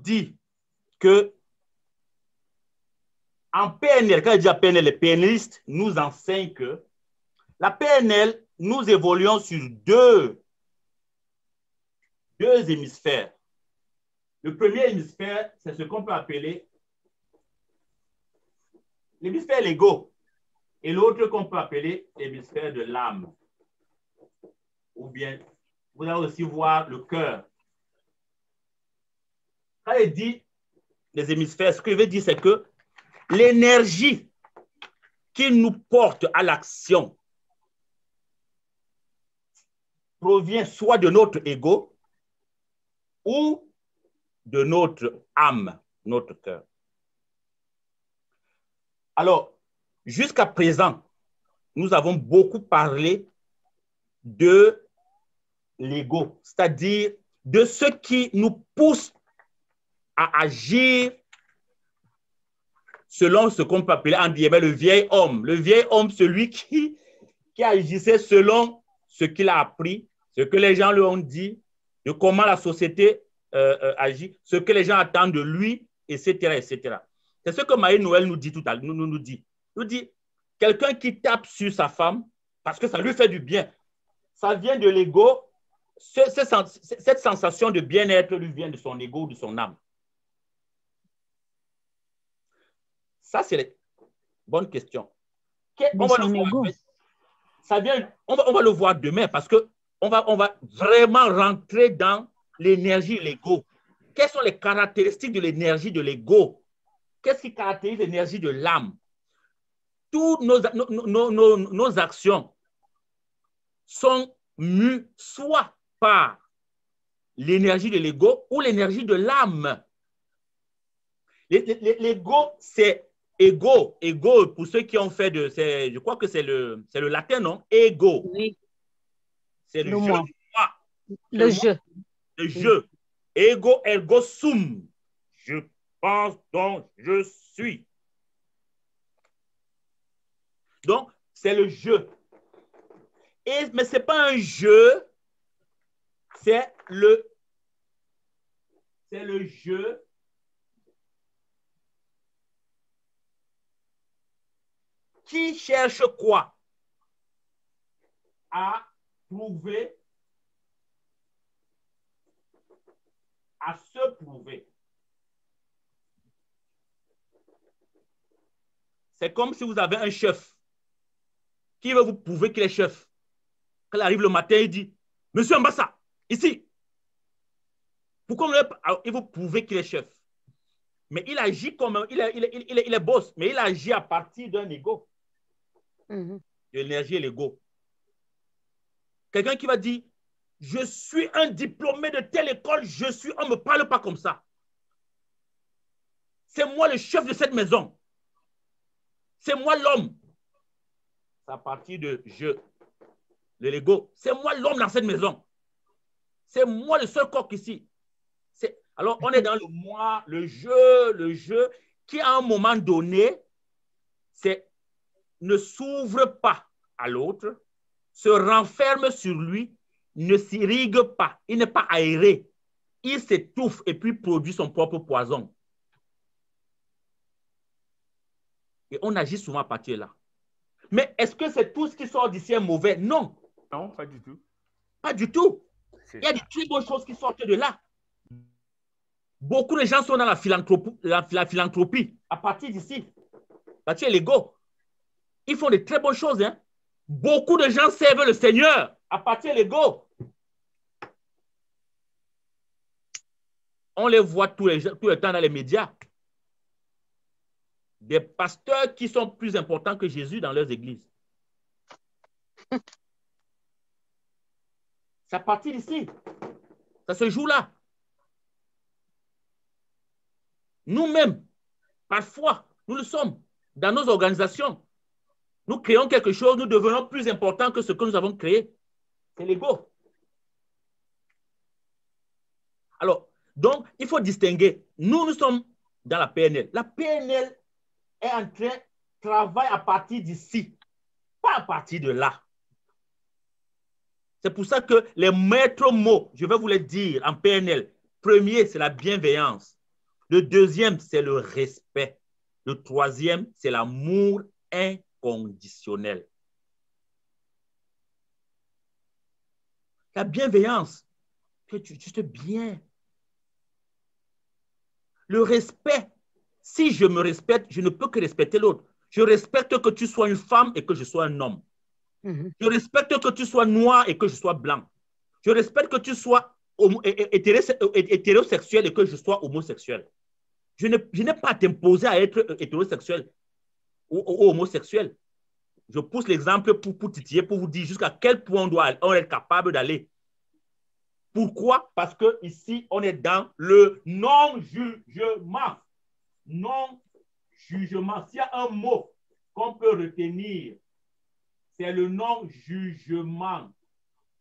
dit que en PNL, quand je dis à PNL, les PNListes nous enseignent que la PNL, nous évoluons sur deux hémisphères. Le premier hémisphère, c'est ce qu'on peut appeler l'hémisphère l'ego et l'autre qu'on peut appeler l'hémisphère de l'âme. Ou bien, vous allez aussi voir le cœur. Quand il dit les hémisphères, ce que je veux dire, c'est que l'énergie qui nous porte à l'action provient soit de notre ego ou de notre âme, notre cœur. Alors, jusqu'à présent, nous avons beaucoup parlé de l'ego, c'est-à-dire de ce qui nous pousse à agir selon ce qu'on peut appeler en guillemets le vieil homme. Le vieil homme, celui qui agissait selon ce qu'il a appris, ce que les gens lui ont dit, de comment la société agit, ce que les gens attendent de lui, etc., etc. C'est ce que Marie-Noël nous dit tout à l'heure, nous dit, quelqu'un qui tape sur sa femme parce que ça lui fait du bien, ça vient de l'ego. Cette sensation de bien-être lui vient de son ego, de son âme. Ça, c'est les bonnes questions. On va le voir demain parce qu'on va vraiment rentrer dans l'énergie de l'ego. Quelles sont les caractéristiques de l'énergie de l'ego? Qu'est-ce qui caractérise l'énergie de l'âme? Toutes nos actions sont mues soit par l'énergie de l'ego ou l'énergie de l'âme. L'ego, c'est ego. Ego, pour ceux qui ont fait je crois que c'est le latin, non? Ego. Oui. C'est le jeu. Le jeu. Le jeu. Ego, ergo sum. Je pense donc je suis. Donc, c'est le jeu. Mais ce n'est pas un jeu, c'est le jeu qui cherche quoi? À prouver, à se prouver. C'est comme si vous avez un chef qui veut vous prouver qu'il est chef. Quand il arrive le matin, il dit, Monsieur Ambassa, ici. Pourquoi il veut prouver qu'il est chef? Mais il agit comme il est boss, mais il agit à partir d'un ego. De l'énergie et l'ego. Quelqu'un qui va dire, je suis un diplômé de telle école, on ne me parle pas comme ça. C'est moi le chef de cette maison. C'est moi l'homme. C'est à partir de de l'ego. C'est moi l'homme dans cette maison. C'est moi le seul coq ici. Alors, on est dans le moi, le jeu qui à un moment donné, ne s'ouvre pas à l'autre, se renferme sur lui, ne s'irrigue pas, il n'est pas aéré. Il s'étouffe et puis produit son propre poison. Et on agit souvent à partir de là. Mais est-ce que c'est tout ce qui sort d'ici est mauvais? Non. Non, pas du tout. Pas du tout. Il y a de très bonnes choses qui sortent de là. Beaucoup de gens sont dans la philanthropie à partir d'ici. À partir de l'ego. Ils font de très bonnes choses. Hein? Beaucoup de gens servent le Seigneur à partir de l'ego. On les voit tout le temps dans les médias. Des pasteurs qui sont plus importants que Jésus dans leurs églises. C'est à partir d'ici. Ça se joue là. Nous-mêmes, parfois, nous le sommes dans nos organisations. Nous créons quelque chose, nous devenons plus importants que ce que nous avons créé. C'est l'ego. Alors, donc, il faut distinguer. Nous sommes dans la PNL. La PNL est en train de travailler à partir d'ici, pas à partir de là. C'est pour ça que les maîtres mots, je vais vous les dire en PNL. Premier, c'est la bienveillance. Le deuxième, c'est le respect. Le troisième, c'est l'amour inconditionnel. La bienveillance, que tu te bien. Le respect, si je me respecte, je ne peux que respecter l'autre. Je respecte que tu sois une femme et que je sois un homme. Je respecte que tu sois noir et que je sois blanc. Je respecte que tu sois hétérosexuel et que je sois homosexuel. Je n'ai pas à t'imposer à être hétérosexuel ou homosexuel. Je pousse l'exemple pour titiller, pour vous dire jusqu'à quel point on est capable d'aller. Pourquoi? Parce qu'ici, on est dans le non-jugement. Non-jugement. S'il y a un mot qu'on peut retenir, c'est le non-jugement.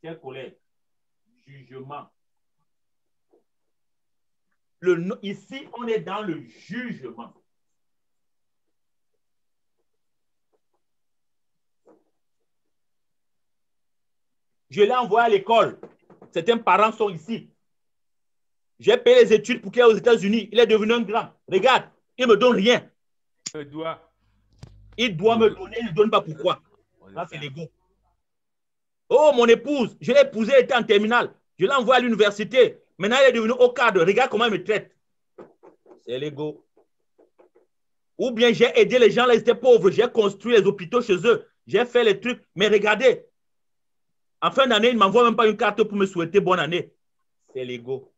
Chers collègues, jugement. Ici, on est dans le jugement. Je l'ai envoyé à l'école. Certains parents sont ici. J'ai payé les études pour qu'il aille aux États-Unis. Il est devenu un grand. Regarde, il ne me donne rien. Il doit me donner, il ne donne pas pourquoi. Ça, c'est l'ego. Oh, mon épouse, je l'ai épousée, elle était en terminale. Je l'ai envoyée à l'université. Maintenant, elle est devenue au cadre. Regarde comment elle me traite. C'est l'ego. Ou bien j'ai aidé les gens, là, ils étaient pauvres. J'ai construit les hôpitaux chez eux. J'ai fait les trucs. Mais regardez, en fin d'année, ils ne m'envoient même pas une carte pour me souhaiter bonne année. C'est l'ego.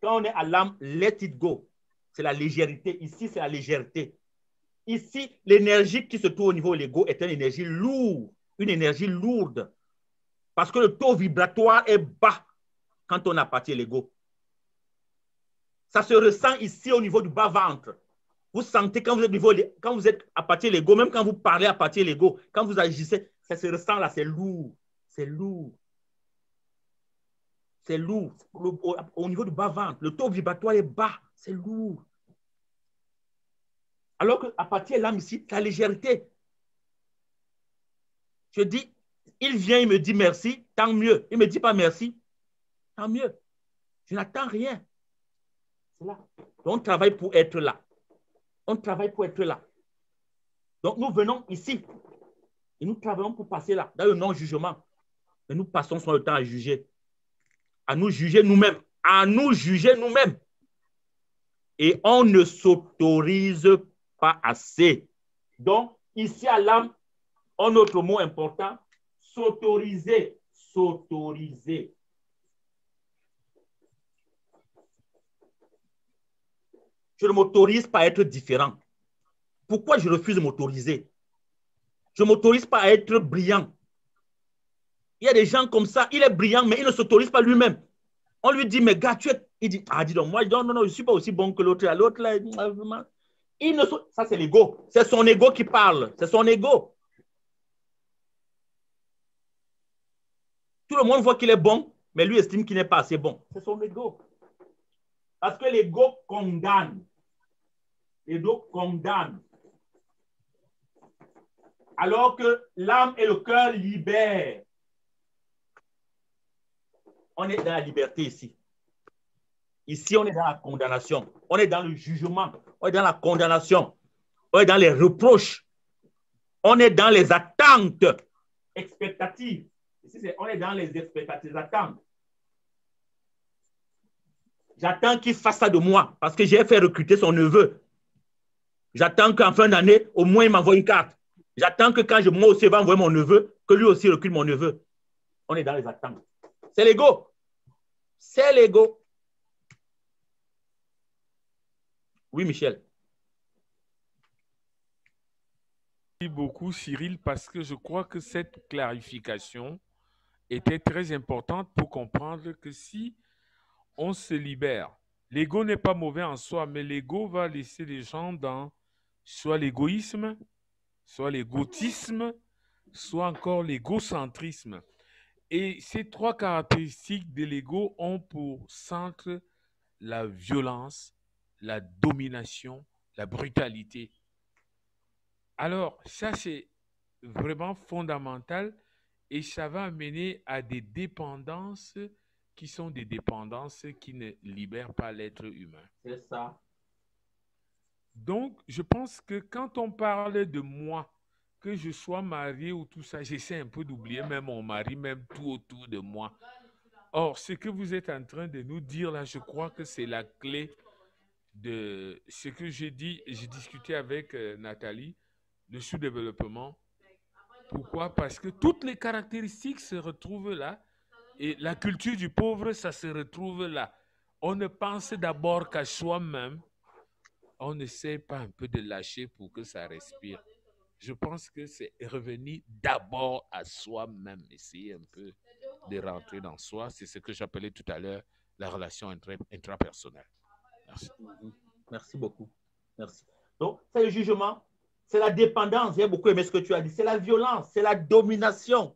Quand on est à l'âme, let it go. C'est la légèreté. Ici, c'est la légèreté. Ici, l'énergie qui se trouve au niveau de l'ego est une énergie lourde. Une énergie lourde. Parce que le taux vibratoire est bas quand on appartient à l'ego. Ça se ressent ici au niveau du bas-ventre. Vous sentez quand vous êtes à partir de l'ego, même quand vous parlez à partir de l'ego, quand vous agissez, ça se ressent là, c'est lourd. C'est lourd. C'est lourd. Au niveau du bas-ventre, le taux vibratoire est bas. C'est lourd. Alors qu'à partir de l'âme ici, la légèreté. Je dis, il vient, il me dit merci, tant mieux. Il ne me dit pas merci, tant mieux. Je n'attends rien. C'est là. Donc, on travaille pour être là. On travaille pour être là. Donc, nous venons ici et nous travaillons pour passer là, dans le non-jugement. Mais nous passons son temps à juger. À nous juger nous-mêmes. À nous juger nous-mêmes. Et on ne s'autorise pas assez. Donc, ici à l'âme, un autre mot important, s'autoriser. S'autoriser. Je ne m'autorise pas à être différent. Pourquoi je refuse de m'autoriser? Je ne m'autorise pas à être brillant. Il y a des gens comme ça, il est brillant, mais il ne s'autorise pas lui-même. On lui dit, mais gars, tu es... Il dit, ah, dis donc, moi, non, je ne suis pas aussi bon que l'autre. L'autre, là, il ne... Ça, c'est l'ego. C'est son ego qui parle. C'est son ego. Tout le monde voit qu'il est bon, mais lui estime qu'il n'est pas assez bon. C'est son ego. Parce que l'ego condamne. L'ego condamne. Alors que l'âme et le cœur libèrent. On est dans la liberté ici. Ici, on est dans la condamnation. On est dans le jugement. On est dans la condamnation. On est dans les reproches. On est dans les attentes expectatives. Ici, on est dans les expectatives, attentes. J'attends qu'il fasse ça de moi parce que j'ai fait recruter son neveu. J'attends qu'en fin d'année, au moins, il m'envoie une carte. J'attends que quand moi aussi, il va envoyer mon neveu, que lui aussi recrute mon neveu. On est dans les attentes. C'est l'ego. C'est l'ego. Oui, Michel. Merci beaucoup, Cyril, parce que je crois que cette clarification était très importante pour comprendre que si on se libère, l'ego n'est pas mauvais en soi, mais l'ego va laisser les gens dans soit l'égoïsme, soit l'égotisme, soit encore l'égocentrisme. Et ces trois caractéristiques de l'ego ont pour centre la violence, la domination, la brutalité. Alors, ça, c'est vraiment fondamental et ça va amener à des dépendances qui sont des dépendances qui ne libèrent pas l'être humain. C'est ça. Donc, je pense que quand on parle de moi, que je sois marié ou tout ça, j'essaie un peu d'oublier même mon mari, même tout autour de moi. Or, ce que vous êtes en train de nous dire là, je crois que c'est la clé de ce que j'ai dit. J'ai discuté avec Nathalie, le sous-développement. Pourquoi? Parce que toutes les caractéristiques se retrouvent là et la culture du pauvre, ça se retrouve là. On ne pense d'abord qu'à soi-même. On n'essaie pas un peu de lâcher pour que ça respire. Je pense que c'est revenir d'abord à soi-même, essayer un peu de rentrer dans soi. C'est ce que j'appelais tout à l'heure la relation intrapersonnelle. Merci. Merci beaucoup. Merci. Donc, c'est le jugement, c'est la dépendance. J'ai beaucoup aimé ce que tu as dit. C'est la violence, c'est la domination,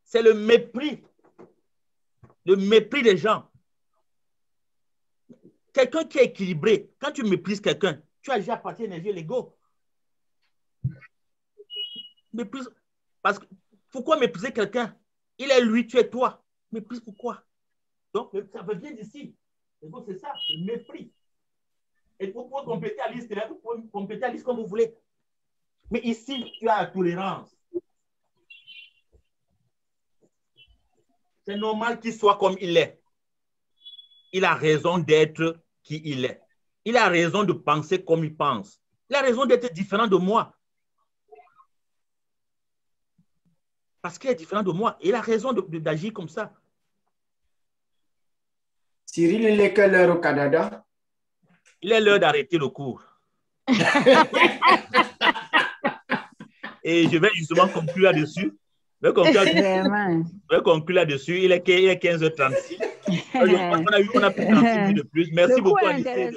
c'est le mépris des gens. Quelqu'un qui est équilibré, quand tu méprises quelqu'un, tu agis à partir d'énergie l'ego. Méprise. Parce que pourquoi mépriser quelqu'un? Il est lui, tu es toi. Méprise pourquoi? Donc, ça veut bien d'ici. C'est ça, le mépris. Et vous pouvez compléter la liste, vous pouvez compléter la liste comme vous voulez. Mais ici, tu as la tolérance. C'est normal qu'il soit comme il est. Il a raison d'être qui il est. Il a raison de penser comme il pense. Il a raison d'être différent de moi. Parce qu'il est différent de moi. Il a raison d'agir comme ça. Cyril, il est quelle heure au Canada? Il est l'heure d'arrêter le cours. Et je vais justement conclure là-dessus. Je vais conclure là-dessus. Il est 15h36. On a pris 30 minutes de plus. Merci beaucoup, Anissé.